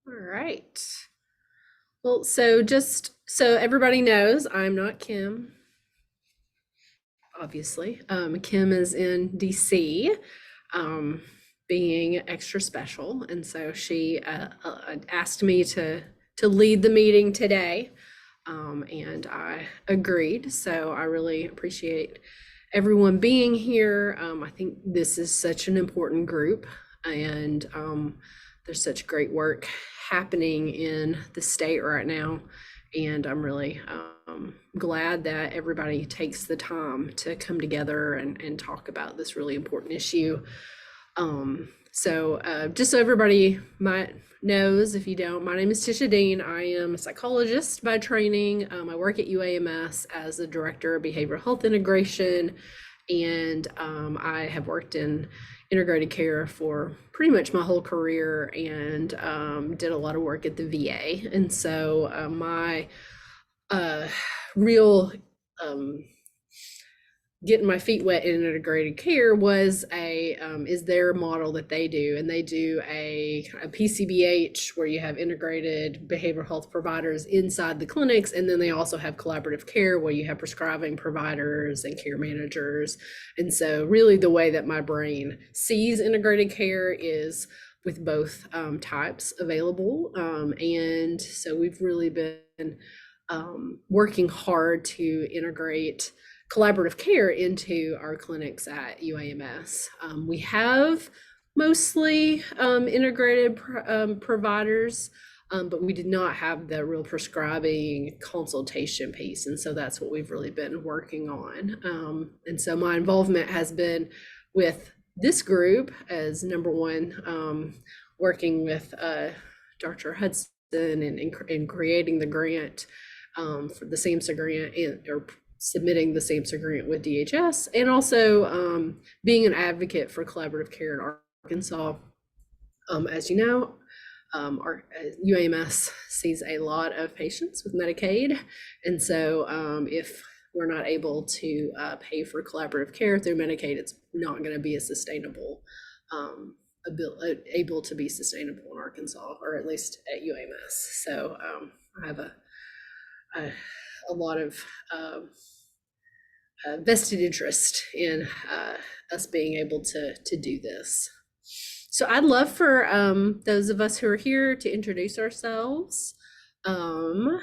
All right. Well, just so everybody knows, I'm not Kim, obviously. Kim is in DC, um, being extra special, and so she asked me to lead the meeting today, and I agreed. So I really appreciate everyone being here. I think this is such an important group, and there's such great work happening in the state right now. And I'm really glad that everybody takes the time to come together and talk about this really important issue. Just so everybody might knows, if you don't, my name is Tisha Dean. I am a psychologist by training. I work at UAMS as the director of behavioral health integration, and I have worked in integrated care for pretty much my whole career, and did a lot of work at the VA. And so my real getting my feet wet in integrated care was is their model that they do, and they do a PCBH where you have integrated behavioral health providers inside the clinics, and then they also have collaborative care where you have prescribing providers and care managers. And so really the way that my brain sees integrated care is with both types available, and so we've really been working hard to integrate collaborative care into our clinics at UAMS. We have mostly integrated providers, but we did not have the real prescribing consultation piece. And so that's what we've really been working on. And so my involvement has been with this group as number one, working with Dr. Hudson in creating the grant for the SAMHSA grant, or submitting the SAMHSA grant with DHS, and also being an advocate for collaborative care in Arkansas. As you know, our UAMS sees a lot of patients with Medicaid, and so if we're not able to pay for collaborative care through Medicaid, it's not going to be a sustainable able to be sustainable in Arkansas, or at least at UAMS. So I have a lot of vested interest in us being able to do this. So I'd love for those of us who are here to introduce ourselves. Well,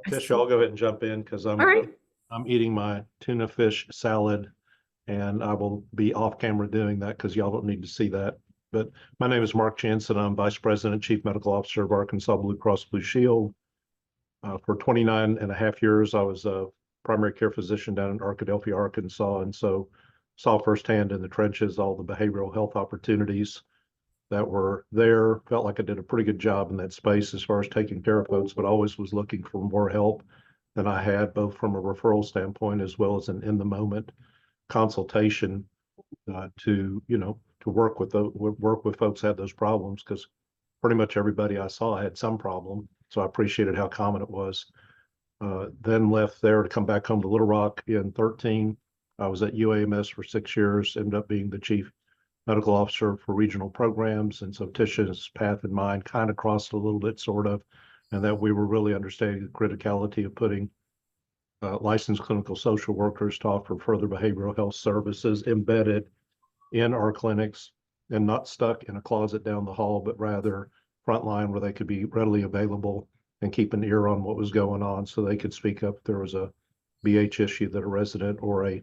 Tisha, I'll go ahead and jump in because all right. I'm eating my tuna fish salad, and I will be off camera doing that because y'all don't need to see that. But my name is Mark Jansen. I'm Vice President, Chief Medical Officer of Arkansas Blue Cross Blue Shield. For 29 and a half years, I was a primary care physician down in Arkadelphia, Arkansas, and so saw firsthand in the trenches all the behavioral health opportunities that were there. Felt like I did a pretty good job in that space as far as taking care of folks, but always was looking for more help than I had, both from a referral standpoint as well as an in the moment consultation to work with folks who had those problems, because pretty much everybody I saw had some problem. So I appreciated how common it was. Then left there to come back home to Little Rock in 13. I was at UAMS for 6 years, ended up being the chief medical officer for regional programs. And so Tisha's path and mine kind of crossed a little bit, sort of, and that we were really understanding the criticality of putting licensed clinical social workers to offer further behavioral health services embedded in our clinics, and not stuck in a closet down the hall, but rather frontline where they could be readily available and keep an ear on what was going on so they could speak up if there was a BH issue that a resident or a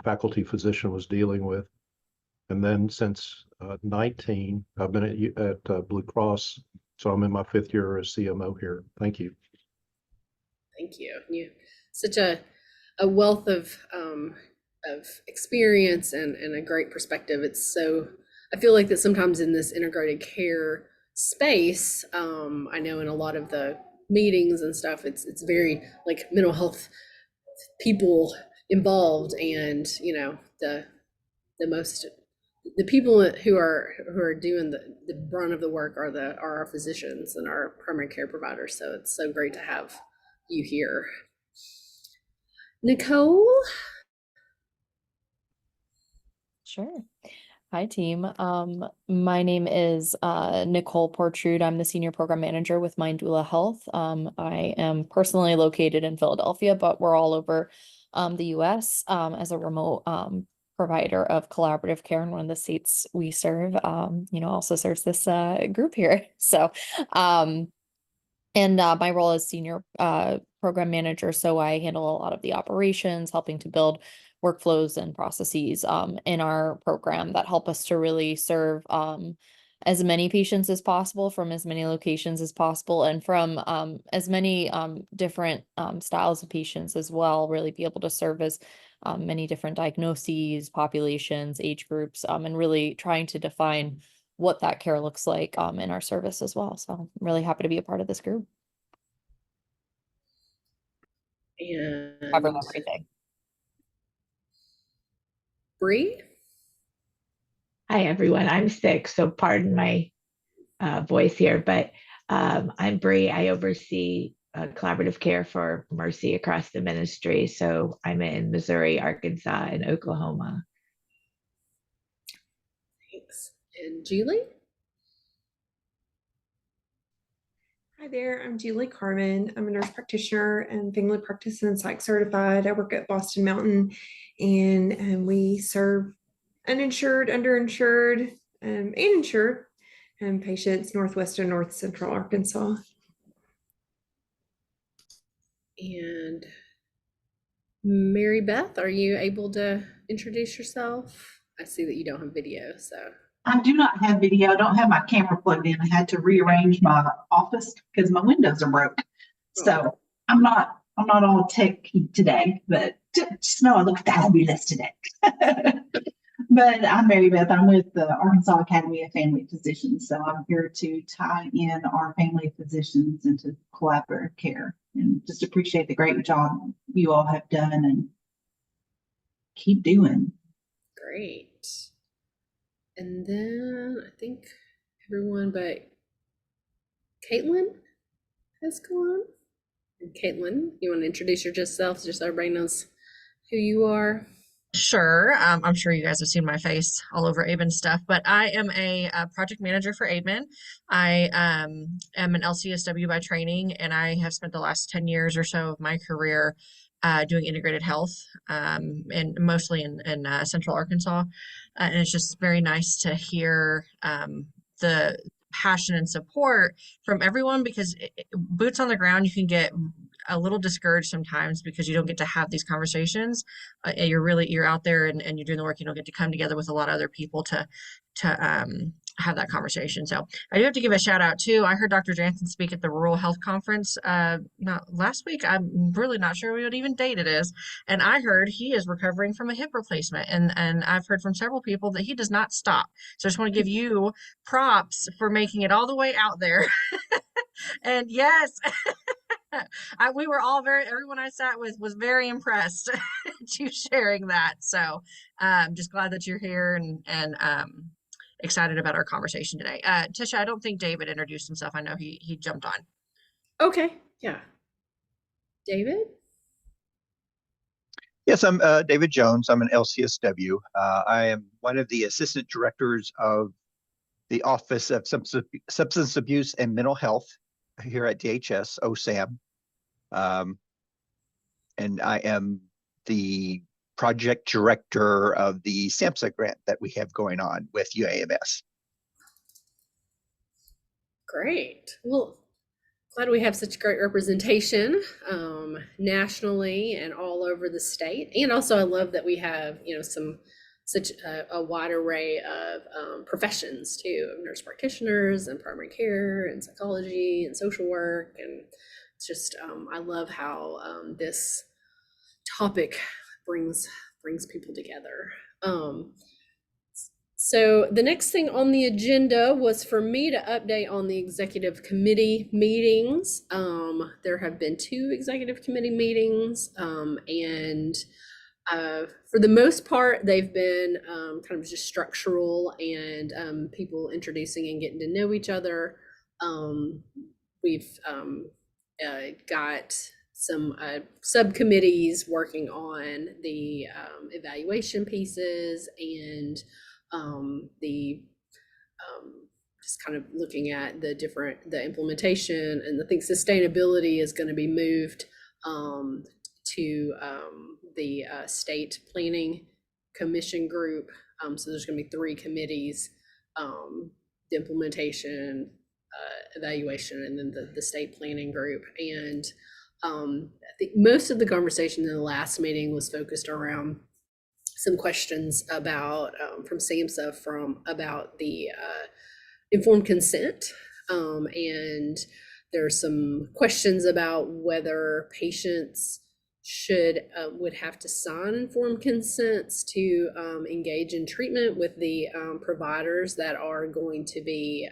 faculty physician was dealing with. And then since 19, I've been at Blue Cross, so I'm in my 5th year as CMO here. Thank you. Thank you. You such a wealth of experience and a great perspective. It's so, I feel like that sometimes in this integrated care space, I know in a lot of the meetings and stuff, it's very like mental health people involved, and the people who are doing the brunt of the work are our physicians and our primary care providers. So it's so great to have you here. Nicole? Sure. Hi, team. My name is Nicole Portrude. I'm the Senior Program Manager with Mindula Health. I am personally located in Philadelphia, but we're all over the US as a remote provider of collaborative care in one of the states we serve, also serves this group here. So my role as senior program manager, so I handle a lot of the operations, helping to build workflows and processes in our program that help us to really serve as many patients as possible from as many locations as possible and from as many different styles of patients as well, really be able to serve as many different diagnoses, populations, age groups, and really trying to define what that care looks like in our service as well. So I'm really happy to be a part of this group. Cover And everything. Bree? Hi, everyone. I'm sick, so pardon my voice here, but I'm Bree. I oversee collaborative care for Mercy across the ministry. So I'm in Missouri, Arkansas, and Oklahoma. Thanks. And Julie? Hi there, I'm Julie Carmen. I'm a nurse practitioner and family practice and psych certified. I work at Boston Mountain and we serve uninsured, underinsured, and insured patients northwest and north central Arkansas. And Mary Beth, are you able to introduce yourself? I see that you don't have video, so. I do not have video. I don't have my camera plugged in. I had to rearrange my office because my windows are broke. So I'm not all techy today, but just know I look fabulous today. But I'm Mary Beth. I'm with the Arkansas Academy of Family Physicians. So I'm here to tie in our family physicians into collaborative care and just appreciate the great job you all have done and keep doing. Great. And then I think everyone but Caitlin has gone. And Caitlin, you want to introduce yourself just so everybody knows who you are? Sure. I'm sure you guys have seen my face all over ABEN stuff, but I am a project manager for ABEN. I am an LCSW by training, and I have spent the last 10 years or so of my career doing integrated health, and mostly in Central Arkansas. And it's just very nice to hear the passion and support from everyone because boots on the ground, you can get a little discouraged sometimes because you don't get to have these conversations. You're out there and you're doing the work. You don't get to come together with a lot of other people to have that conversation. So I do have to give a shout out too. I heard Dr. Jansen speak at the Rural Health Conference not last week. I'm really not sure what even date it is. And I heard he is recovering from a hip replacement. And I've heard from several people that he does not stop. So I just want to give you props for making it all the way out there. And yes, we were all everyone I sat with was very impressed at you sharing that. So just glad that you're here and excited about our conversation today. Tisha, I don't think David introduced himself. I know he jumped on. Okay, yeah. David? Yes, I'm David Jones. I'm an LCSW. I am one of the assistant directors of the Office of Substance Abuse and Mental Health here at DHS, OSAM. And I am the project director of the SAMHSA grant that we have going on with UAMS. Great. Well, glad we have such great representation nationally and all over the state. And also I love that we have, such a wide array of professions too, of nurse practitioners and primary care and psychology and social work. And it's just, I love how this topic brings people together. So the next thing on the agenda was for me to update on the executive committee meetings. There have been 2 executive committee meetings, and for the most part, they've been kind of just structural and people introducing and getting to know each other. We've got some subcommittees working on the evaluation pieces and the just kind of looking at the implementation, and I think sustainability is going to be moved to the state planning commission group. So there's going to be 3 committees: the implementation, evaluation, and then the state planning group. And I think most of the conversation in the last meeting was focused around some questions about from SAMHSA about the informed consent, and there's some questions about whether patients would have to sign informed consents to engage in treatment with the providers that are going to be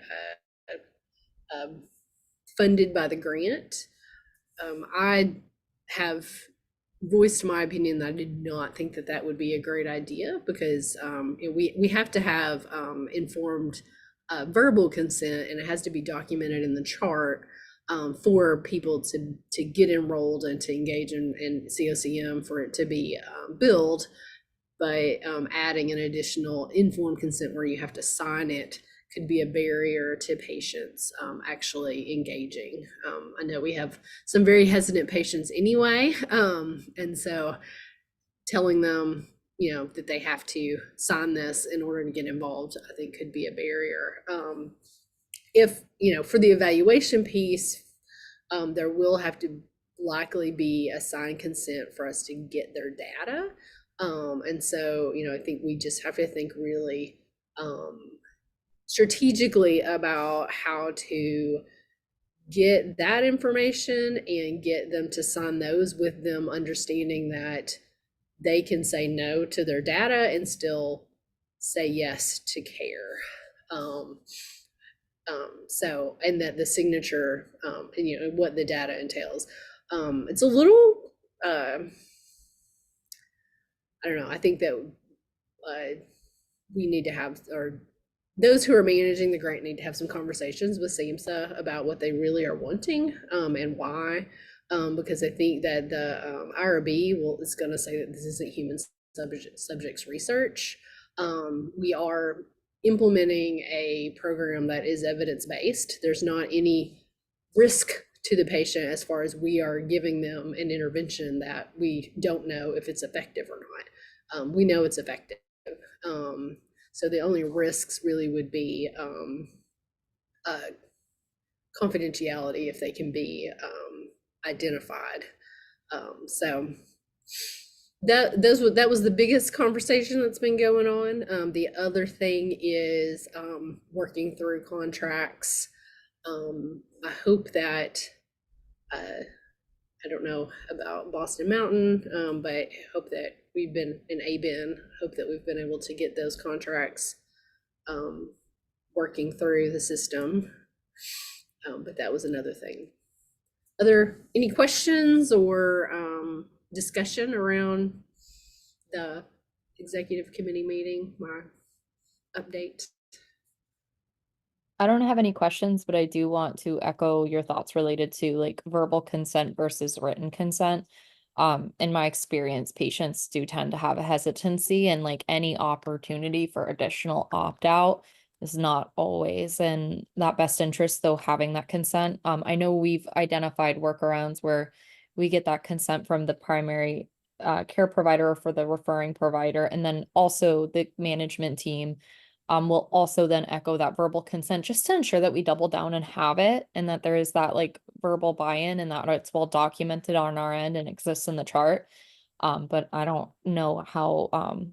funded by the grant. I have voiced my opinion that I did not think that would be a great idea, because we have to have informed verbal consent, and it has to be documented in the chart for people to get enrolled and to engage in CoCM, for it to be billed. But adding an additional informed consent where you have to sign it could be a barrier to patients actually engaging. I know we have some very hesitant patients anyway, and so telling them, that they have to sign this in order to get involved, I think could be a barrier. If, for the evaluation piece, there will have to likely be a signed consent for us to get their data. And so, I think we just have to think really strategically about how to get that information and get them to sign those, with them understanding that they can say no to their data and still say yes to care. So, and that the signature, and what the data entails. It's a little, I don't know, I think that we need to have, or those who are managing the grant need to have some conversations with SAMHSA about what they really are wanting, and why. Because I think that the IRB is going to say that this isn't human subjects research. We are implementing a program that is evidence-based. There's not any risk to the patient as far as we are giving them an intervention that we don't know if it's effective or not. We know it's effective. So the only risks really would be confidentiality, if they can be identified. So that was the biggest conversation that's been going on. The other thing is working through contracts. I hope that I don't know about Boston Mountain, but I hope that we've been in ABIN, hope that we've been able to get those contracts working through the system. But that was another thing. Any questions or discussion around the executive committee meeting, my update? I don't have any questions, but I do want to echo your thoughts related to like verbal consent versus written consent. In my experience, patients do tend to have a hesitancy, and like any opportunity for additional opt-out is not always in that best interest, though having that consent. I know we've identified workarounds where we get that consent from the primary care provider or for the referring provider, and then also the management team will also then echo that verbal consent, just to ensure that we double down and have it, and that there is that like verbal buy-in, and that it's well documented on our end and exists in the chart. But I don't know how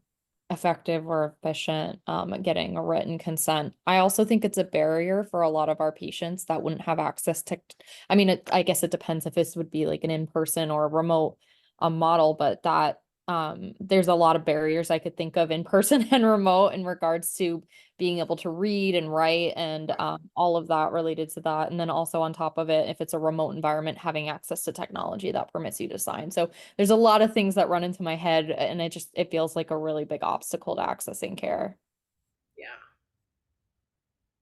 effective or efficient getting a written consent. I also think it's a barrier for a lot of our patients that wouldn't have access to, I mean, I guess it depends if this would be like an in-person or a remote model, but that there's a lot of barriers I could think of in person and remote in regards to being able to read and write and all of that related to that. And then also on top of it, if it's a remote environment, having access to technology that permits you to sign. So there's a lot of things that run into my head, and it feels like a really big obstacle to accessing care. Yeah.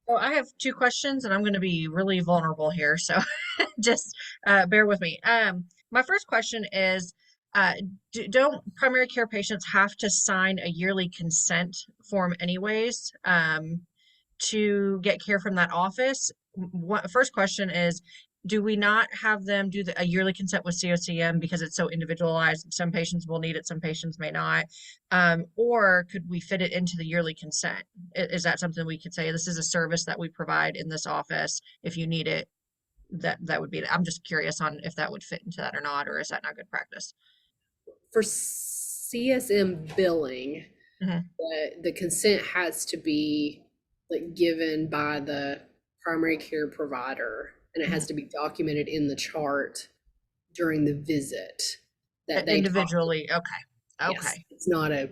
So I have 2 questions, and I'm going to be really vulnerable here, so just bear with me. My first question is, don't primary care patients have to sign a yearly consent form anyways, to get care from that office? First question is, do we not have them do a yearly consent with CoCM because it's so individualized? Some patients will need it, some patients may not. Or could we fit it into the yearly consent? Is that something we could say, this is a service that we provide in this office? If you need it, that would be it. I'm just curious on if that would fit into that or not, or is that not good practice? For CSM billing, Mhm. the consent has to be like given by the primary care provider, and it has to be documented in the chart during the visit that they talk. Individually. Okay. Yes, Okay. it's not a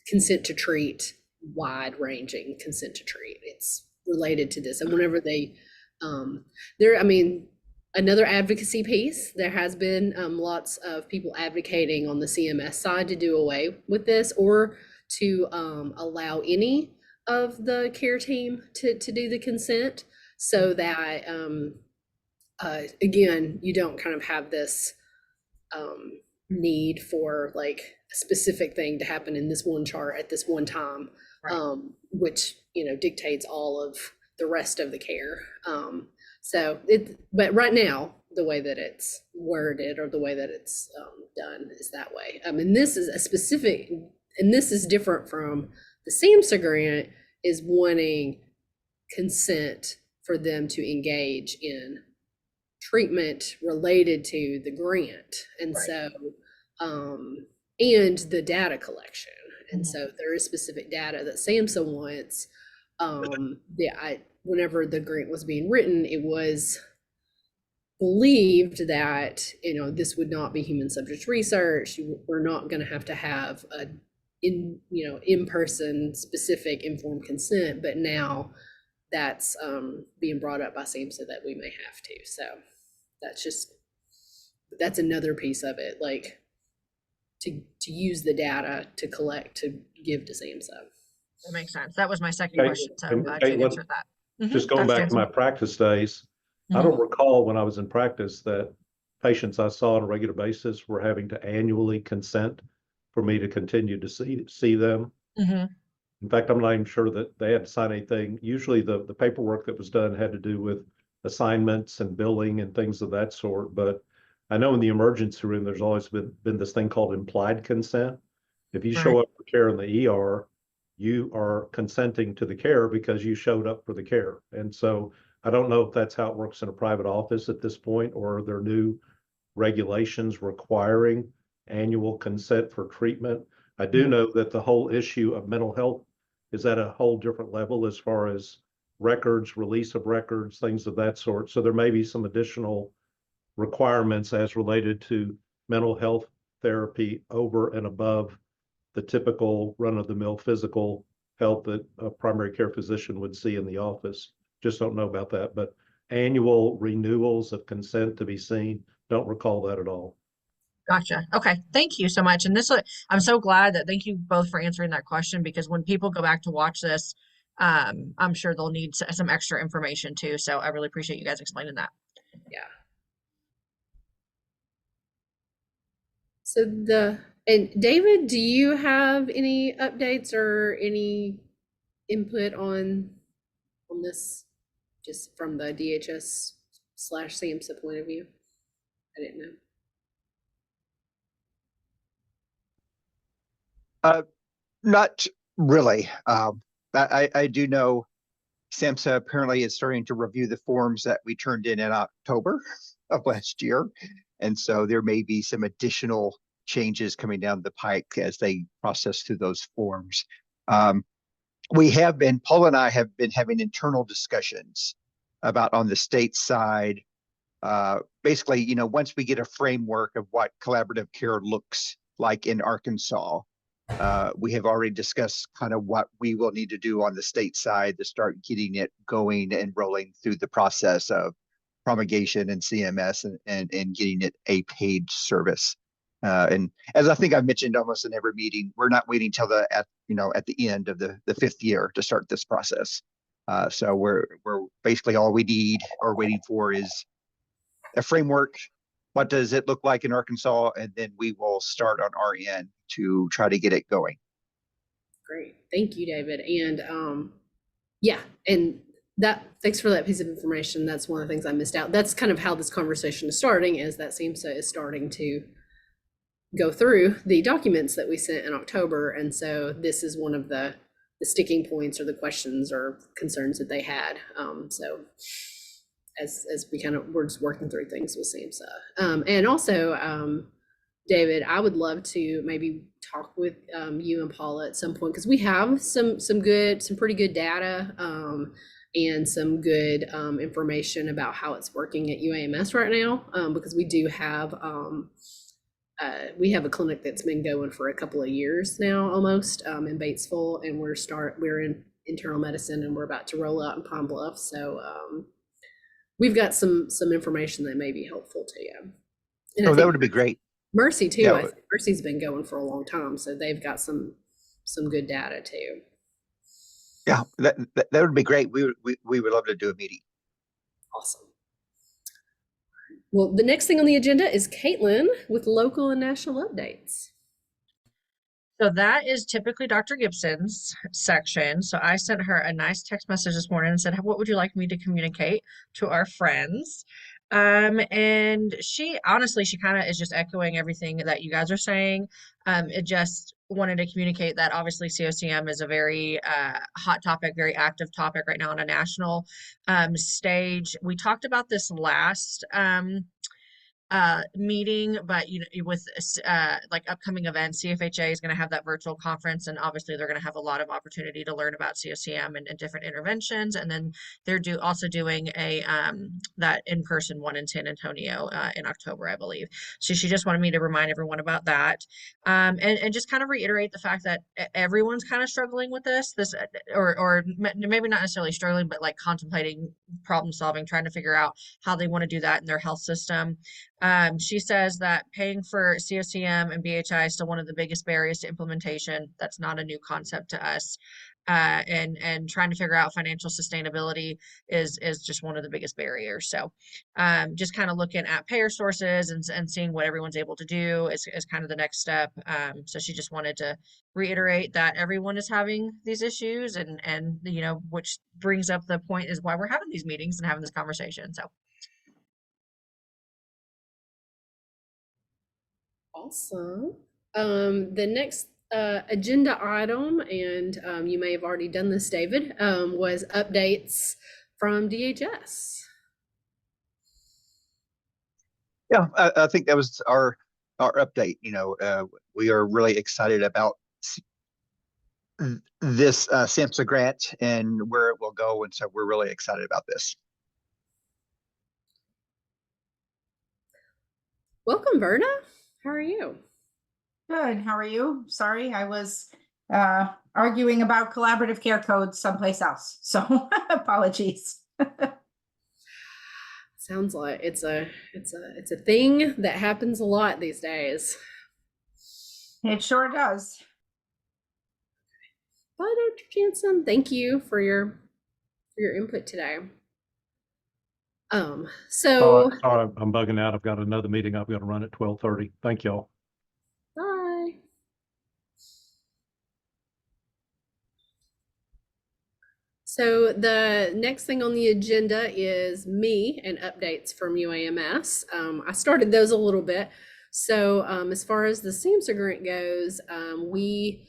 consent to treat, wide ranging consent to treat. It's related to this. And whenever they, I mean, another advocacy piece, there has been lots of people advocating on the CMS side to do away with this, or to allow any of the care team to do the consent, so that again, you don't kind of have this need for like a specific thing to happen in this one chart at this one time, Right. Which, you know, dictates all of the rest of the care. But right now, the way that it's worded, or the way that it's done, is that way. And this is a specific, and this is different from the SAMHSA grant, is wanting consent for them to engage in treatment related to the grant. And Right. so, and the data collection. And Mhm. so there is specific data that SAMHSA wants. Whenever the grant was being written, it was believed that, you know, this would not be human subject research. We're not going to have a in-person specific informed consent, but now that's being brought up by SAMHSA that we may have to. So that's another piece of it, like to use the data to collect, to give to SAMHSA. That makes sense. That was my second Okay, question, so I'm and glad you Caitlin, answered that. just going Dr. back to my Jensen? practice days, I Mhm. don't recall when I was in practice that patients I saw on a regular basis were having to annually consent for me to continue to see them. Mhm. In fact, I'm not even sure that they had to sign anything. Usually the paperwork that was done had to do with assignments and billing and things of that sort. But I know in the emergency room, there's always been this thing called implied consent. If you show Right. up for care in the ER, you are consenting to the care because you showed up for the care. And so I don't know if that's how it works in a private office at this point, or are there new regulations requiring annual consent for treatment. I do know that the whole issue of mental health is at a whole different level as far as records, release of records, things of that sort. So there may be some additional requirements as related to mental health therapy over and above the typical run-of-the-mill physical health that a primary care physician would see in the office. Just don't know about that, but annual renewals of consent to be seen, don't recall that at all. Gotcha. Okay. Thank you so much. And I'm so glad that, thank you both for answering that question, because when people go back to watch this, I'm sure they'll need some extra information too. So I really appreciate you guys explaining that. Yeah. So and David, do you have any updates or any input on this, just from the DHS / SAMHSA point of view? I didn't know. Not really. I do know SAMHSA apparently is starting to review the forms that we turned in October of last year. And so there may be some additional changes coming down the pike as they process through those forms. Paul and I have been having internal discussions about, on the state side, basically, you know, once we get a framework of what collaborative care looks like in Arkansas, we have already discussed kind of what we will need to do on the state side to start getting it going and rolling through the process of promulgation and CMS, and getting it a paid service. And as I think I've mentioned almost in every meeting, we're not waiting till at the end of the 5th year to start this process. So we're basically all we need or waiting for is a framework what does it look like in Arkansas, and then we will start on our end to try to get it going. Great. Thank you, David. And yeah, and thanks for that piece of information. That's one of the things I missed out. That's kind of how this conversation is starting, is that SEMSA is starting to go through the documents that we sent in October. And so this is one of the sticking points or the questions or concerns that they had. So as we kind of, we're just working through things with SEMSA. And also, David, I would love to maybe talk with you and Paula at some point, because we have some pretty good data and some good information about how it's working at UAMS right now, because we do have we have a clinic that's been going for a couple of years now, almost, in Batesville, and we're in internal medicine, and we're about to roll out in Pine Bluff. So we've got some information that may be helpful to you. And Oh, that would be great. Mercy too. Yeah. I think Mercy's been going for a long time, so they've got some good data too. Yeah, that would be great. We would love to do a meeting. Awesome. Well, the next thing on the agenda is Caitlin with local and national updates. So that is typically Dr. Gibson's section. So I sent her a nice text message this morning and said, what would you like me to communicate to our friends? And she kind of is just echoing everything that you guys are saying. It just wanted to communicate that obviously CoCM is a very hot topic, very active topic right now on a national stage. We talked about this last meeting, but with like upcoming events, CFHA is going to have that virtual conference, and obviously they're going to have a lot of opportunity to learn about CoCM and different interventions. And then they're also doing a that in-person one in San Antonio in October, I believe. So she just wanted me to remind everyone about that, and just kind of reiterate the fact that everyone's kind of struggling with this, or maybe not necessarily struggling, but like contemplating problem solving, trying to figure out how they want to do that in their health system. She says that paying for CoCM and BHI is still one of the biggest barriers to implementation. That's not a new concept to us. And trying to figure out financial sustainability is just one of the biggest barriers. So just kind of looking at payer sources and seeing what everyone's able to do is kind of the next step. So she just wanted to reiterate that everyone is having these issues, and which brings up the point is why we're having these meetings and having this conversation. So. Awesome. The next agenda item, and you may have already done this, David, was updates from DHS. Yeah, I think that was our update. We are really excited about this SAMHSA grant and where it will go, and so we're really excited about this. Welcome, Verna. How are you? Good. How are you? Sorry, I was arguing about collaborative care codes someplace else. So apologies. Sounds like it's a thing that happens a lot these days. It sure does. Bye, Dr. Jansen. Thank you for your input today. So Sorry, I'm bugging out. I've got another meeting I've got to run at 12:30. Thank y'all. bye. So the next thing on the agenda is me and updates from UAMS. I started those a little bit. So as far as the SAMHSA grant goes, we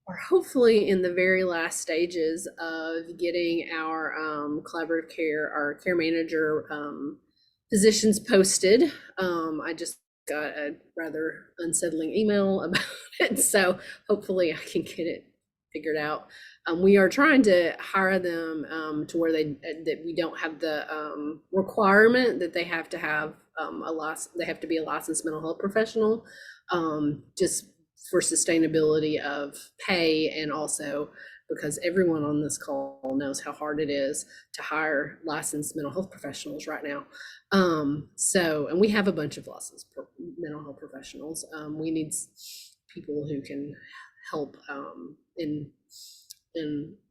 are hopefully in the very last stages of getting our collaborative care, our care manager positions posted. I just got a rather unsettling email about it, so hopefully I can get it figured out. We are trying to hire them to where that we don't have the requirement that they have to have they have to be a licensed mental health professional, just for sustainability of pay, and also because everyone on this call knows how hard it is to hire licensed mental health professionals right now. And we have a bunch of licensed mental health professionals. We need people who can help in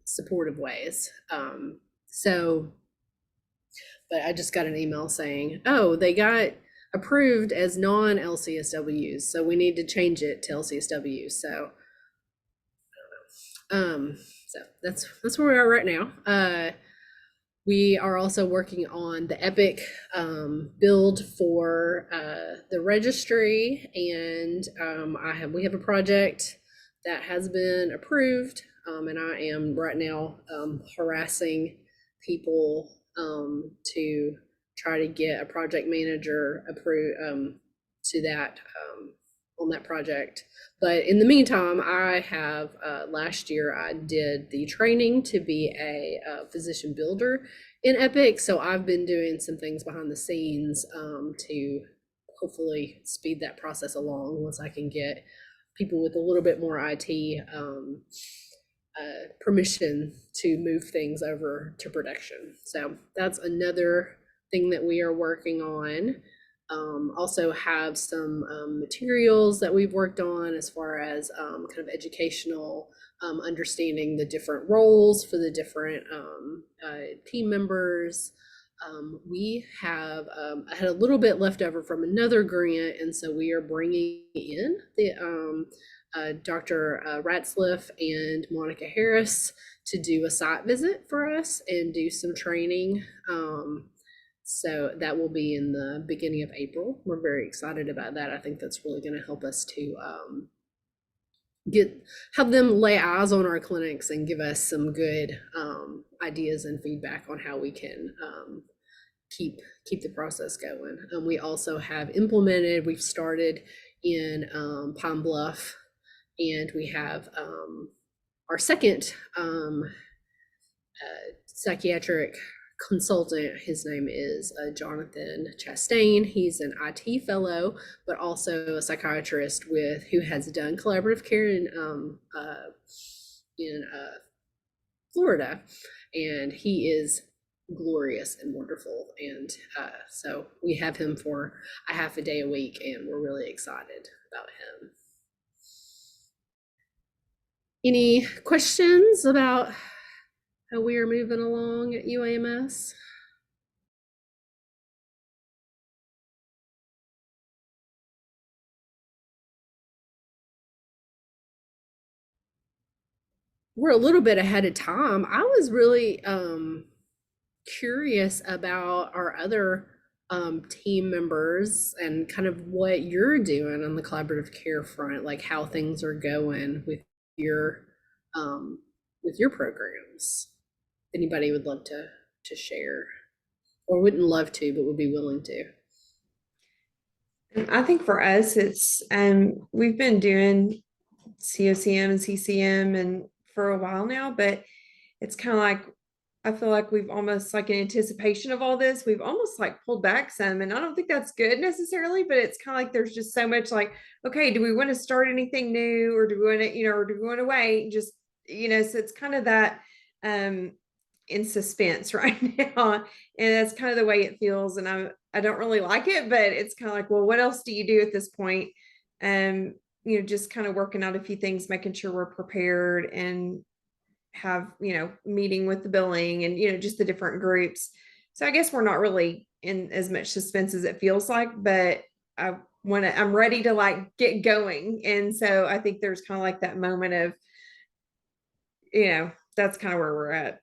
supportive ways. But I just got an email saying, oh, they got approved as non-LCSWs. So we need to change it to LCSWs. So that's where we are right now. We are also working on the Epic build for the registry, and we have a project that has been approved, and I am right now harassing people to try to get a project manager approved to that on that project. But in the meantime, I have last year I did the training to be a physician builder in Epic. So I've been doing some things behind the scenes to hopefully speed that process along once I can get people with a little bit more IT permission to move things over to production. So that's another thing that we are working on. Also have some materials that we've worked on as far as kind of educational, understanding the different roles for the different team members. We have I had a little bit left over from another grant, and so we are bringing in the Dr. Ratzliff and Monica Harris to do a site visit for us and do some training. So that will be in the beginning of April. We're very excited about that. I think that's really going to help us to have them lay eyes on our clinics and give us some good ideas and feedback on how we can keep the process going. We also have implemented, we've started in Pine Bluff, and we have our second psychiatric consultant. His name is Jonathan Chastain. He's an IT fellow, but also a psychiatrist who has done collaborative care in Florida, and he is glorious and wonderful. And so we have him for a half a day a week, and we're really excited about him. Any questions about how we are moving along at UAMS? We're a little bit ahead of time. I was really curious about our other team members and kind of what you're doing on the collaborative care front, like how things are going with your programs. Anybody would love to share, or wouldn't love to, but would be willing to? I think for us, it's we've been doing CoCM and CCM and for a while now, but it's kind of like I feel like we've almost, like, in anticipation of all this, we've almost like pulled back some, and I don't think that's good necessarily, but it's kind of like there's just so much like, okay, do we want to start anything new, or do we want to, or do we want to wait? Just, so it's kind of that in suspense right now, and that's kind of the way it feels, and I don't really like it, but it's kind of like, well, what else do you do at this point? Just kind of working out a few things, making sure we're prepared, and have, meeting with the billing and, just the different groups. So I guess we're not really in as much suspense as it feels like, but I'm ready to like get going. And so I think there's kind of like that moment of, that's kind of where we're at.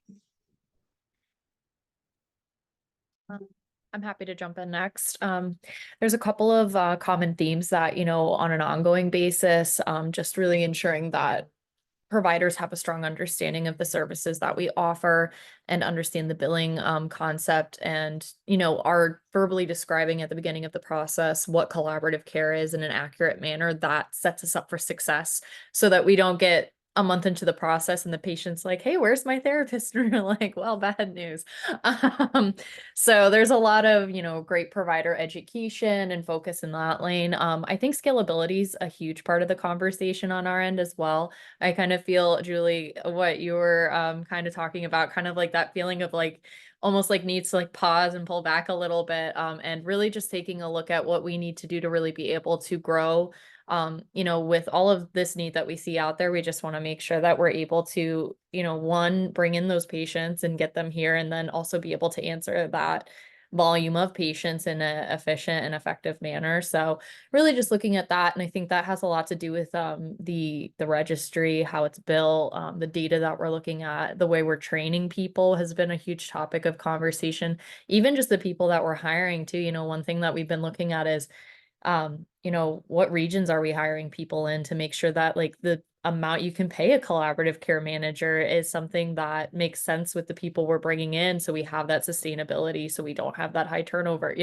I'm happy to jump in next. There's a couple of common themes that, on an ongoing basis, just really ensuring that providers have a strong understanding of the services that we offer and understand the billing concept, and are verbally describing at the beginning of the process what collaborative care is in an accurate manner that sets us up for success, so that we don't get a month into the process and the patient's like, hey, where's my therapist? And we're like, well, bad news. So there's a lot of, great provider education and focus in that lane. I think scalability is a huge part of the conversation on our end as well. I kind of feel, Julie, what you were kind of talking about, kind of like that feeling of like, almost like needs to like pause and pull back a little bit, and really just taking a look at what we need to do to really be able to grow. With all of this need that we see out there, we just want to make sure that we're able to, one, bring in those patients and get them here, and then also be able to answer that volume of patients in an efficient and effective manner. So really just looking at that. And I think that has a lot to do with the registry, how it's built, the data that we're looking at, the way we're training people has been a huge topic of conversation. Even just the people that we're hiring too. One thing that we've been looking at is what regions are we hiring people in to make sure that like the amount you can pay a collaborative care manager is something that makes sense with the people we're bringing in. So we have that sustainability, so we don't have that high turnover.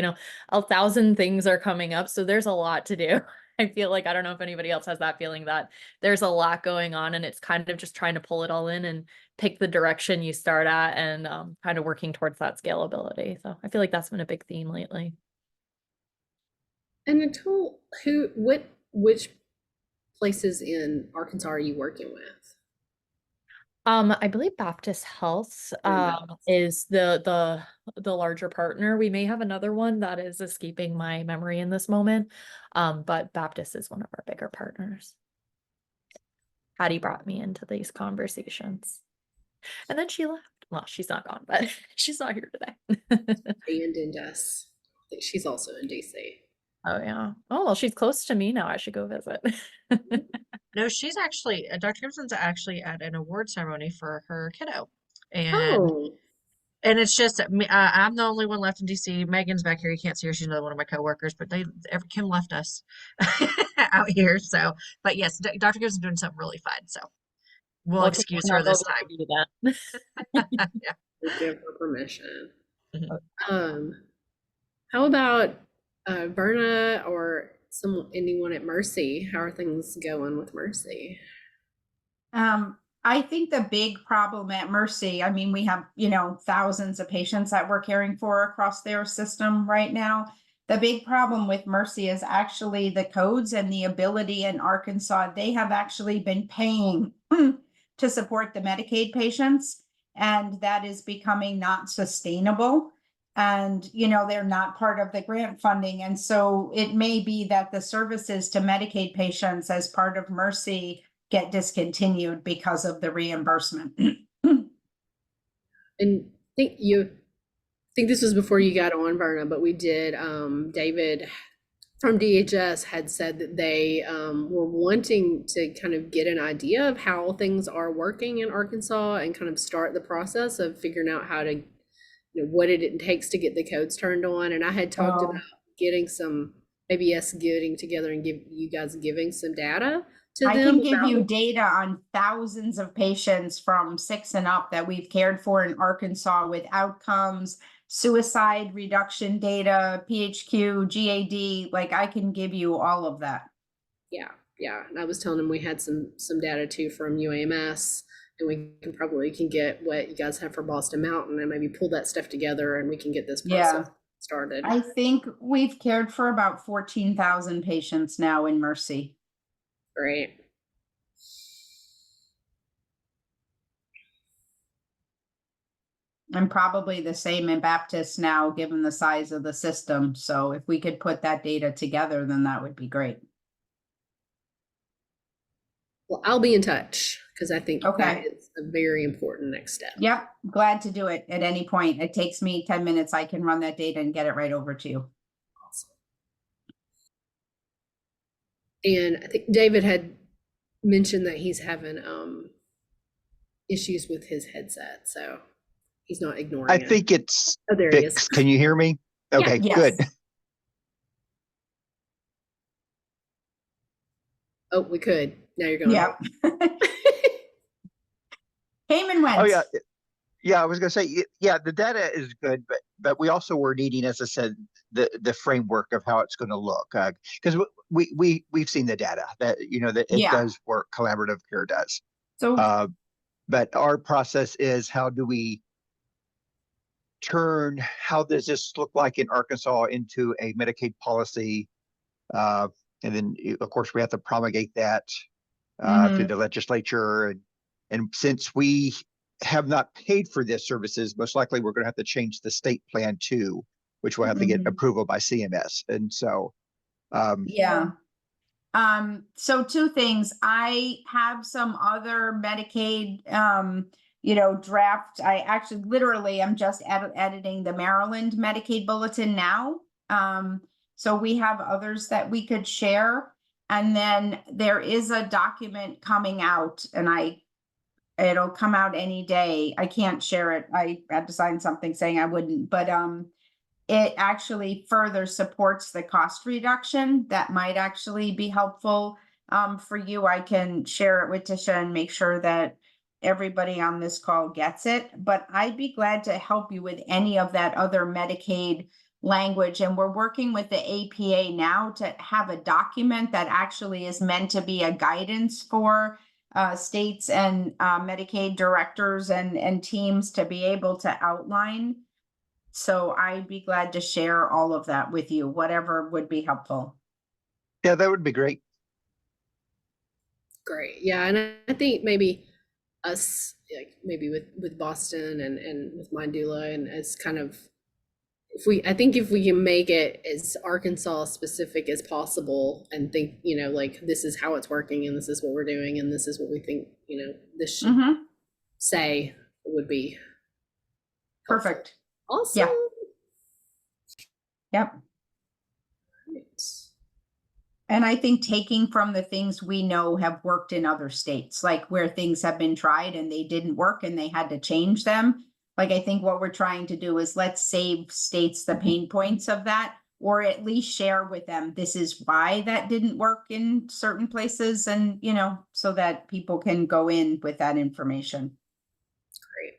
1,000 things are coming up. So there's a lot to do. I feel like, I don't know if anybody else has that feeling, that there's a lot going on and it's kind of just trying to pull it all in and pick the direction you start at and kind of working towards that scalability. So I feel like that's been a big theme lately. And Nicole, which places in Arkansas are you working with? I believe Baptist Health is the larger partner. We may have another one that is escaping my memory in this moment. But Baptist is one of our bigger partners. Hattie brought me into these conversations. And then she left. Well, she's not gone, but she's not here today. Abandoned us. I think she's also in DC. Oh yeah. Oh, well, she's close to me now. I should go visit. No, she's actually, Dr. Gibson's actually at an award ceremony for her kiddo. Oh, And it's just me, I'm the only one left in DC. Megan's back here. You can't see her. She's another one of my coworkers, but Kim left us out here. So, but yes, Dr. Gibson's doing something really fun. So we'll excuse her this time. Yeah. we'll give her permission. Mhm. How about Verna or anyone at Mercy? How are things going with Mercy? I think the big problem at Mercy, I mean, we have, thousands of patients that we're caring for across their system right now. The big problem with Mercy is actually the codes and the ability in Arkansas. They have actually been paying to support the Medicaid patients, and that is becoming not sustainable. And, they're not part of the grant funding. And so it may be that the services to Medicaid patients as part of Mercy get discontinued because of the reimbursement. And think this was before you got on, Verna, but we did, David from DHS had said that they were wanting to kind of get an idea of how things are working in Arkansas and kind of start the process of figuring out how to, what it takes to get the codes turned on. And I had talked about getting maybe us getting together and giving some data to I them. can give you data on thousands of patients from 6 and up that we've cared for in Arkansas with outcomes, suicide reduction data, PHQ, GAD. Like, I can give you all of that. Yeah. And I was telling them we had some data too from UAMS, and we can get what you guys have for Boston Mountain and maybe pull that stuff together and we can get this process started. I think we've cared for about 14,000 patients now in Mercy. Great. And probably the same in Baptist now, given the size of the system. So if we could put that data together, then that would be great. Well, I'll be in touch because I think Okay. that is a very important next step. Yep, glad to do it at any point. It takes me 10 minutes. I can run that data and get it right over to you. Awesome. And I think David had mentioned that he's having issues with his headset, so he's not ignoring I it. think it's there he is. fixed. Can you hear me? Okay, Yes. good. Oh, we could. Now you're going. Yep. Came and went. Oh yeah. Yeah, I was gonna say, yeah, the data is good, but we also were needing, as I said, the framework of how it's going to look, because we've seen the data that that it does work. Collaborative care does. So, but our process is, how do we how does this look like in Arkansas into a Medicaid policy, and then of course we have to promulgate that through the legislature, and since we have not paid for this services, most likely we're going to have to change the state plan too, which will have to get approval by CMS. And so, so two things. I have some other Medicaid, draft. I actually literally am just editing the Maryland Medicaid Bulletin now. So we have others that we could share. And then there is a document coming out, and it'll come out any day. I can't share it. I had to sign something saying I wouldn't, but it actually further supports the cost reduction. That might actually be helpful for you. I can share it with Tisha and make sure that everybody on this call gets it, but I'd be glad to help you with any of that other Medicaid language. And we're working with the APA now to have a document that actually is meant to be a guidance for states and Medicaid directors and teams to be able to outline. So I'd be glad to share all of that with you, whatever would be helpful. Yeah, that would be great. Great. Yeah. And I think maybe us, like maybe with Boston and with my doula, and as kind of, I think if we can make it as Arkansas specific as possible and think, like this is how it's working and this is what we're doing and this is what we think, this should say, would be helpful. Perfect. Awesome. Yeah. Yep. Right. And I think taking from the things we know have worked in other states, like where things have been tried and they didn't work and they had to change them. Like, I think what we're trying to do is let's save states the pain points of that, or at least share with them, this is why that didn't work in certain places. And, so that people can go in with that information. Great.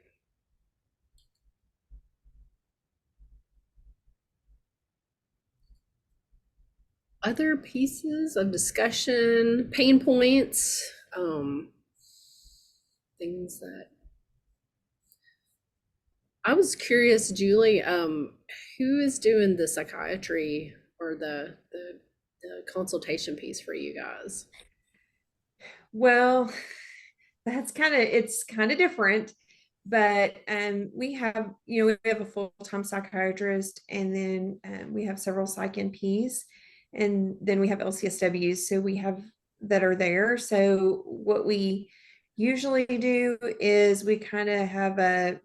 Other pieces of discussion, pain points, things that I was curious, Julie, who is doing the psychiatry or the consultation piece for you guys? Well, it's kind of different, but we have a full-time psychiatrist, and then we have several psych NPs, and then we have LCSWs, so we have that are there. So what we usually do is we kind of have a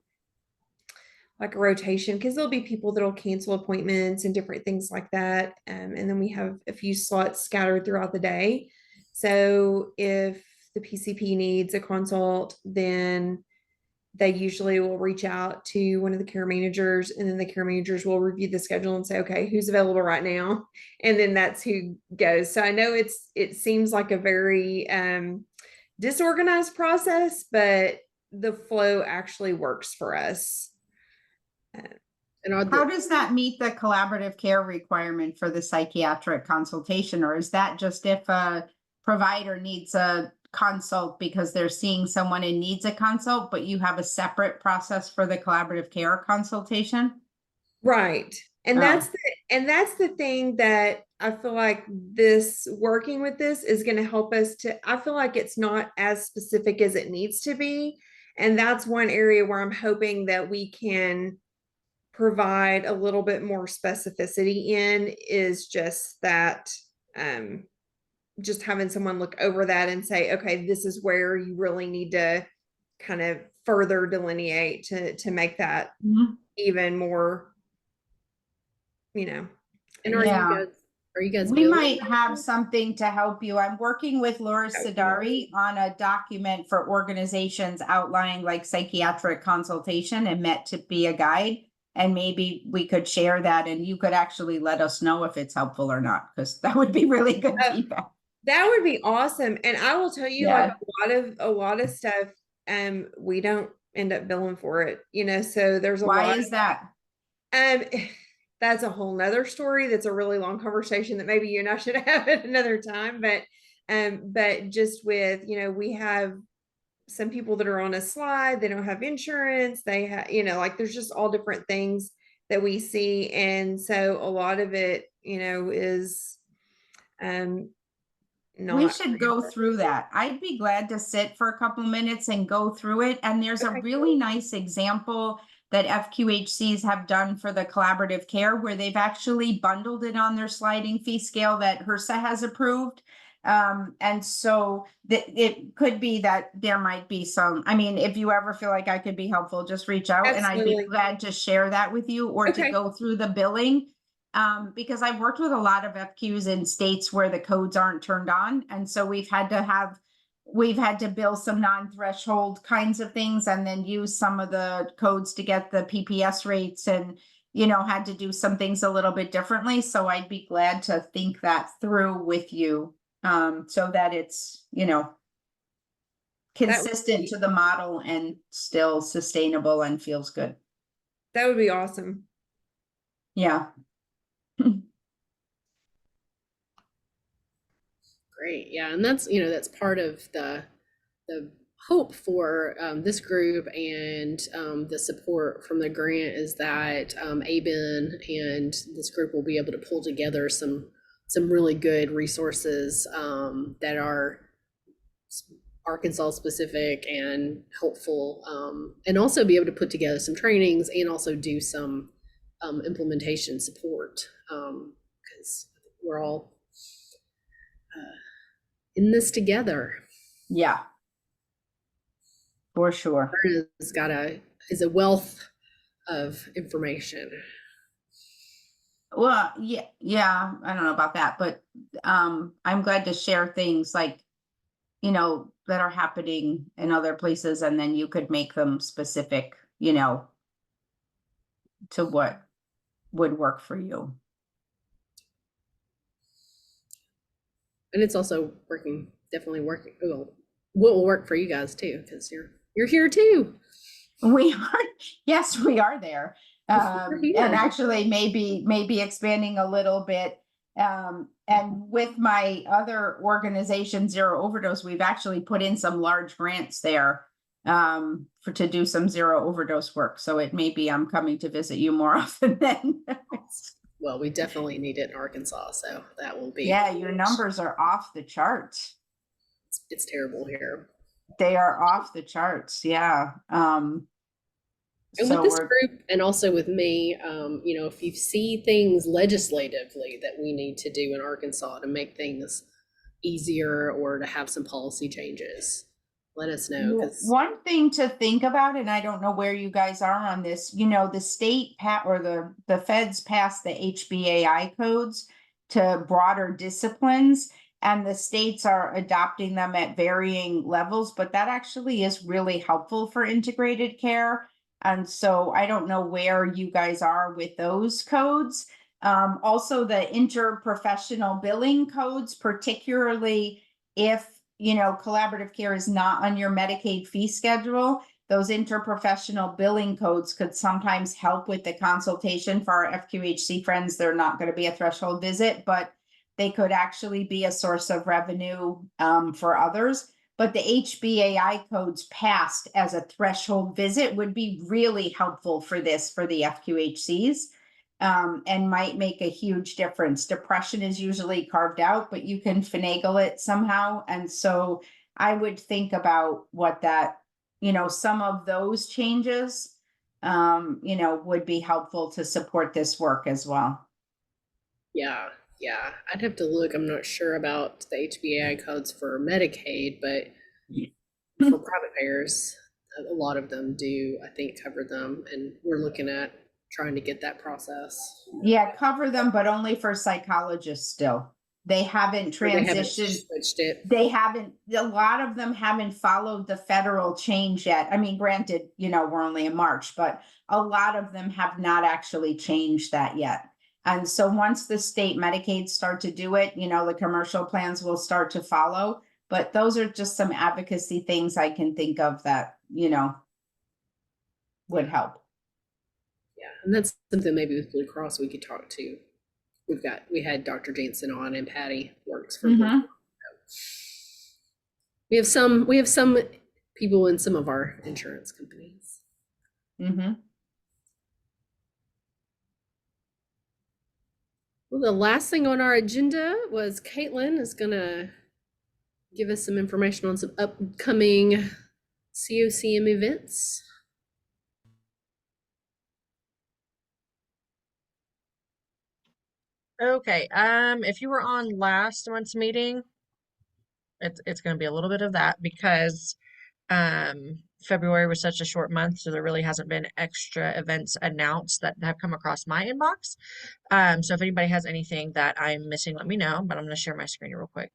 rotation, because there'll be people that'll cancel appointments and different things like that. And then we have a few slots scattered throughout the day. So if the PCP needs a consult, then they usually will reach out to one of the care managers, and then the care managers will review the schedule and say, okay, who's available right now? And then that's who goes. So I know it seems like a very disorganized process, but the flow actually works for us. And how does that meet the collaborative care requirement for the psychiatric consultation? Or is that just if a provider needs a consult because they're seeing someone and needs a consult, but you have a separate process for the collaborative care consultation? Right. And that's the thing that I feel like working with this is going to help us I feel like it's not as specific as it needs to be. And that's one area where I'm hoping that we can provide a little bit more specificity in, is just that, just having someone look over that and say, okay, this is where you really need to kind of further delineate to make that even more, And are you guys we might have something to help you. I'm working with Laura Sidari on a document for organizations outlining like psychiatric consultation and meant to be a guide. And maybe we could share that, and you could actually let us know if it's helpful or not, because that would be really good feedback. That would be awesome. And I will tell you, like a lot of stuff, we don't end up billing for it, so there's a lot. Why is that? That's a whole nother story. That's a really long conversation that maybe you and I should have at another time. But just with, we have some people that are on a slide, they don't have insurance. They have, there's just all different things that we see. And so a lot of it, is, we should go through that. I'd be glad to sit for a couple minutes and go through it. And there's a really nice example that FQHCs have done for the collaborative care, where they've actually bundled it on their sliding fee scale that HRSA has approved. And so it could be that there might be some, I mean, if you ever feel like I could be helpful, just reach out and I'd be Absolutely. glad to share that with you or to Okay. go through the billing. Because I've worked with a lot of FQs in states where the codes aren't turned on. And so we've had to bill some non-threshold kinds of things and then use some of the codes to get the PPS rates and, had to do some things a little bit differently. So I'd be glad to think that through with you, so that it's, consistent to the model and still sustainable and feels good. That would be awesome. Yeah. Great. Yeah. And that's part of the hope for this group and the support from the grant is that ABIN and this group will be able to pull together some really good resources that are Arkansas specific and helpful, and also be able to put together some trainings and also do some implementation support, because we're all in this together. Yeah. For sure. Is a wealth of information. Well, yeah, I don't know about that, but I'm glad to share things like, that are happening in other places, and then you could make them specific, to what would work for you. And it's also definitely working. Well, what will work for you guys too, because you're here too. We are, yes, we are there. Here. And actually maybe expanding a little bit. And with my other organization, Zero Overdose, we've actually put in some large grants there to do some zero overdose work. So it may be I'm coming to visit you more often then. Well, we definitely need it in Arkansas, so that will be. Yeah, your numbers are off the charts. It's terrible here. They are off the charts, yeah. And So with this group and also with me, if you see things legislatively that we need to do in Arkansas to make things easier or to have some policy changes, let us know. One thing to think about, and I don't know where you guys are on this, the state or the feds passed the HBAI codes to broader disciplines, and the states are adopting them at varying levels, but that actually is really helpful for integrated care. And so I don't know where you guys are with those codes. Also the interprofessional billing codes, particularly if collaborative care is not on your Medicaid fee schedule, those interprofessional billing codes could sometimes help with the consultation for our FQHC friends. They're not going to be a threshold visit, but they could actually be a source of revenue for others. But the HBAI codes passed as a threshold visit would be really helpful for the FQHCs. And might make a huge difference. Depression is usually carved out, but you can finagle it somehow. And so I would think about what that, some of those changes, would be helpful to support this work as well. Yeah. I'd have to look. I'm not sure about the HBAI codes for Medicaid, but for private payers, a lot of them do, I think, cover them. And we're looking at trying to get that process. Yeah, cover them, but only for psychologists still. They haven't transitioned. Switched it. They haven't, a lot of them haven't followed the federal change yet. I mean, granted, we're only in March, but a lot of them have not actually changed that yet. And so once the state Medicaid start to do it, the commercial plans will start to follow. But those are just some advocacy things I can think of that, would help. Yeah, and that's something maybe with Blue Cross we could talk to. We had Dr. Jansen on, and Patty works for Blue Cross. We have some people in some of our insurance companies. Well, the last thing on our agenda was Caitlin is gonna give us some information on some upcoming CoCM events. Okay, if you were on last month's meeting, it's going to be a little bit of that because February was such a short month, so there really hasn't been extra events announced that have come across my inbox. So if anybody has anything that I'm missing, let me know, but I'm going to share my screen real quick.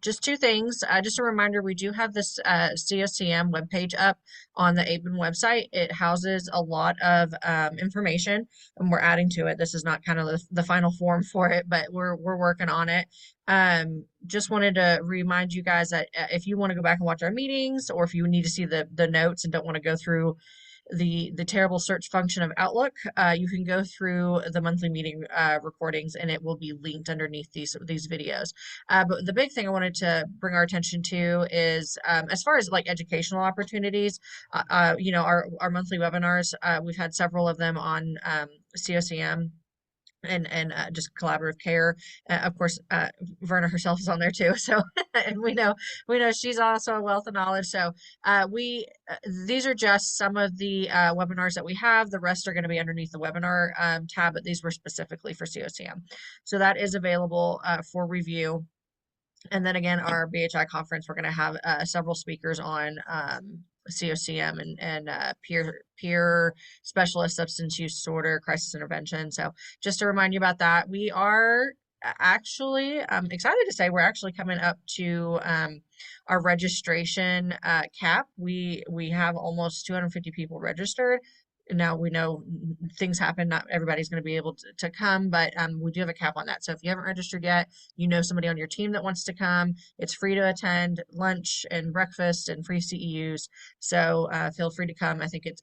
Just two things. Just a reminder, we do have this CoCM webpage up on the ABIN website. It houses a lot of information, and we're adding to it. This is not kind of the final form for it, but we're working on it. Just wanted to remind you guys that if you want to go back and watch our meetings, or if you need to see the notes and don't want to go through the terrible search function of Outlook, you can go through the monthly meeting recordings, and it will be linked underneath these videos. But the big thing I wanted to bring our attention to is as far as like educational opportunities, you know, our monthly webinars, we've had several of them on CoCM and just collaborative care. Of course, Verna herself is on there too. So, and we know she's also a wealth of knowledge. So, these are just some of the webinars that we have. The rest are going to be underneath the webinar tab, but these were specifically for CoCM. So that is available for review. And then again, our BHI conference, we're going to have several speakers on CoCM and peer specialist substance use disorder, crisis intervention. So just to remind you about that, we are actually, I'm excited to say we're actually coming up to our registration cap. We have almost 250 people registered. Now we know things happen, not everybody's going to be able to come, but we do have a cap on that. So if you haven't registered yet, you know somebody on your team that wants to come, it's free to attend, lunch and breakfast and free CEUs. So feel free to come. I think it's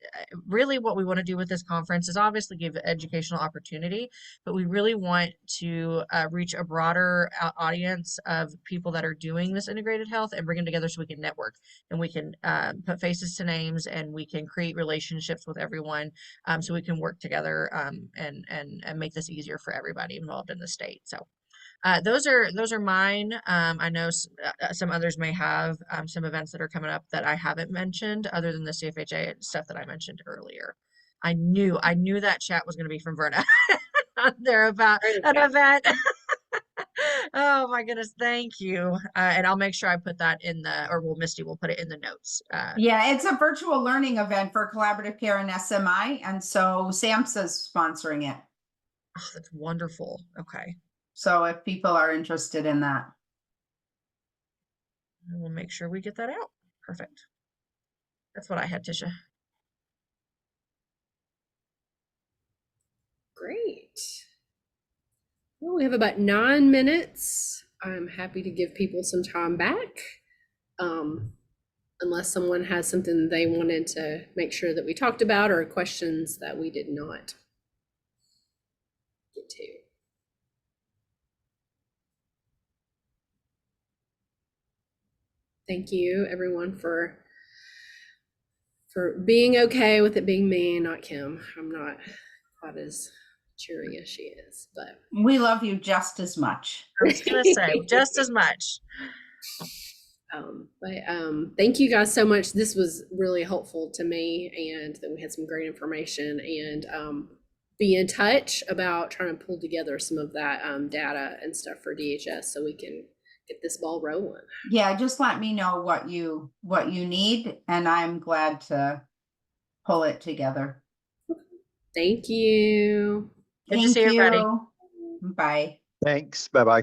really what we want to do with this conference is obviously give educational opportunity, but we really want to reach a broader audience of people that are doing this integrated health and bring them together so we can network and we can put faces to names and we can create relationships with everyone. So we can work together and make this easier for everybody involved in the state. So those are mine. I know some others may have some events that are coming up that I haven't mentioned other than the CFHA stuff that I mentioned earlier. I knew that chat was going to be from Verna on there about an event. Oh my goodness, thank you. And I'll make sure I put that in Misty will put it in the notes. Yeah, it's a virtual learning event for collaborative care and SMI. And so SAMHSA's sponsoring it. Oh, that's wonderful. Okay. So if people are interested in that. We'll make sure we get that out. Perfect. That's what I had, Tisha. Great. Well, we have about 9 minutes. I'm happy to give people some time back. Unless someone has something they wanted to make sure that we talked about or questions that we did not get to. Thank you, everyone, for being okay with it being me and not Kim. I'm not quite as cheery as she is, but we love you just as much. I was gonna say just as much. Thank you guys so much. This was really helpful to me, and that we had some great information, and be in touch about trying to pull together some of that data and stuff for DHS so we can get this ball rolling. Yeah, just let me know what you need, and I'm glad to pull it together. Thank you. Good to see everybody. Bye. Thanks. Bye-bye.